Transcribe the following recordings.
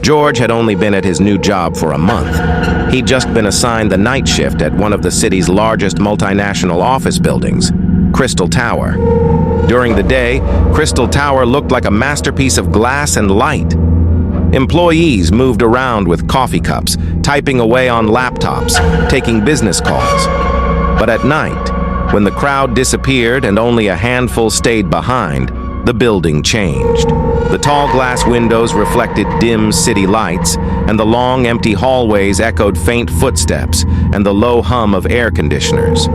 George had only been at his new job for a month. He'd just been assigned the night shift at one of the city's largest multinational office buildings, Crystal Tower. During the day, Crystal Tower looked like a masterpiece of glass and light. Employees moved around with coffee cups, typing away on laptops, taking business calls. But at night, when the crowd disappeared and only a handful stayed behind, the building changed. The tall glass windows reflected dim city lights, and the long, empty hallways echoed faint footsteps and the low hum of air conditioners.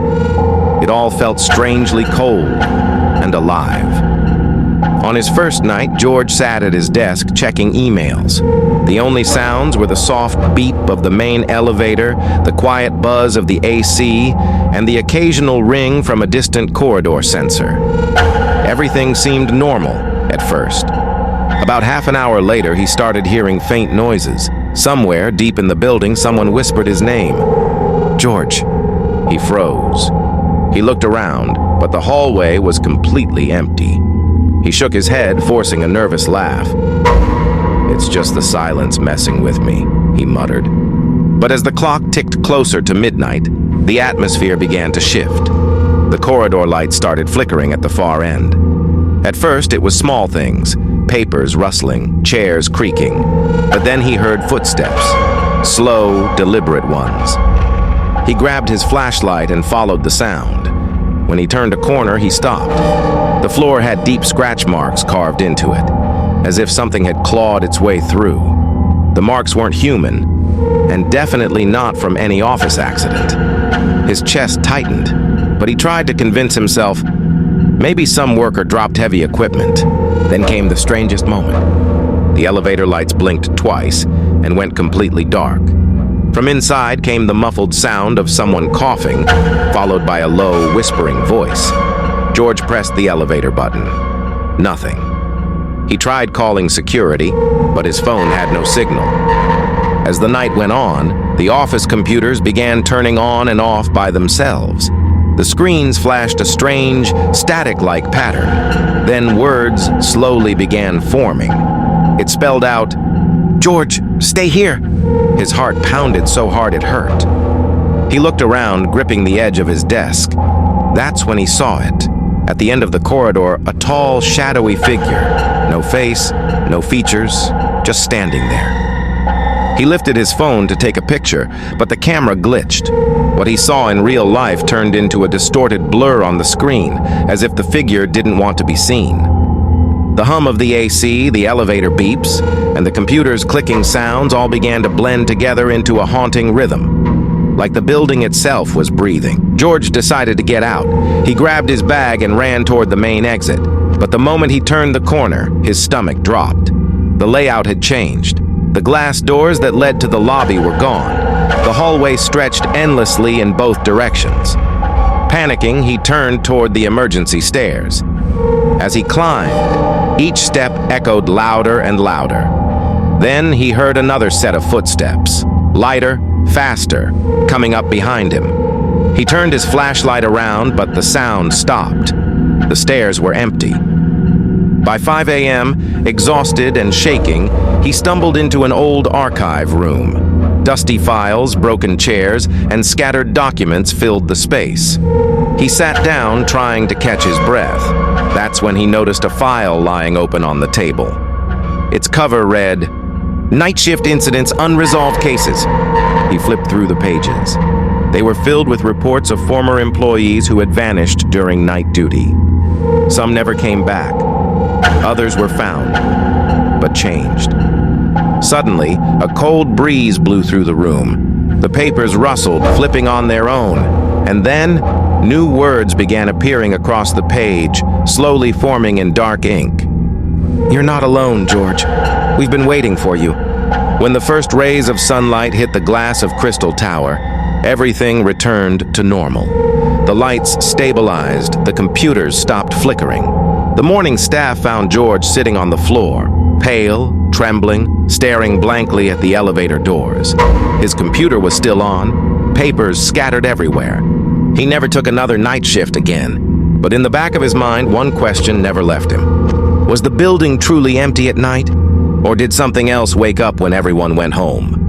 It all felt strangely cold and alive. On his first night, George sat at his desk checking emails. The only sounds were the soft beep of the main elevator, the quiet buzz of the AC, and the occasional ring from a distant corridor sensor. Everything seemed normal at first. About half an hour later, he started hearing faint noises. Somewhere, deep in the building, someone whispered his name. "George." He froze. He looked around, but the hallway was completely empty. He shook his head, forcing a nervous laugh. "It's just the silence messing with me," he muttered. But as the clock ticked closer to midnight, the atmosphere began to shift. The corridor lights started flickering at the far end. At first, it was small things, papers rustling, chairs creaking. But then he heard footsteps, slow, deliberate ones. He grabbed his flashlight and followed the sound. When he turned a corner, he stopped. The floor had deep scratch marks carved into it, as if something had clawed its way through. The marks weren't human, and definitely not from any office accident. His chest tightened, but he tried to convince himself maybe some worker dropped heavy equipment. Then came the strangest moment. The elevator lights blinked twice and went completely dark. From inside came the muffled sound of someone coughing, followed by a low, whispering voice. George pressed the elevator button. Nothing. He tried calling security, but his phone had no signal. As the night went on, the office computers began turning on and off by themselves. The screens flashed a strange, static-like pattern. Then words slowly began forming. It spelled out, "George, stay here." His heart pounded so hard it hurt. He looked around, gripping the edge of his desk. That's when he saw it. At the end of the corridor, a tall, shadowy figure. No face, no features, just standing there. He lifted his phone to take a picture, but the camera glitched. What he saw in real life turned into a distorted blur on the screen, as if the figure didn't want to be seen. The hum of the AC, the elevator beeps, and the computer's clicking sounds all began to blend together into a haunting rhythm, like the building itself was breathing. George decided to get out. He grabbed his bag and ran toward the main exit. But the moment he turned the corner, his stomach dropped. The layout had changed. The glass doors that led to the lobby were gone. The hallway stretched endlessly in both directions. Panicking, he turned toward the emergency stairs. As he climbed, each step echoed louder and louder. Then he heard another set of footsteps, lighter, faster, coming up behind him. He turned his flashlight around, but the sound stopped. The stairs were empty. By 5 a.m., exhausted and shaking, he stumbled into an old archive room. Dusty files, broken chairs, and scattered documents filled the space. He sat down, trying to catch his breath. That's when he noticed a file lying open on the table. Its cover read, "Night Shift Incidents Unresolved Cases." He flipped through the pages. They were filled with reports of former employees who had vanished during night duty. Some never came back. Others were found, but changed. Suddenly, a cold breeze blew through the room. The papers rustled, flipping on their own. And then, new words began appearing across the page, slowly forming in dark ink. "You're not alone, George. We've been waiting for you." When the first rays of sunlight hit the glass of Crystal Tower, everything returned to normal. The lights stabilized, the computers stopped flickering. The morning staff found George sitting on the floor, pale, trembling, staring blankly at the elevator doors. His computer was still on, papers scattered everywhere. He never took another night shift again. But in the back of his mind, one question never left him. Was the building truly empty at night? Or did something else wake up when everyone went home?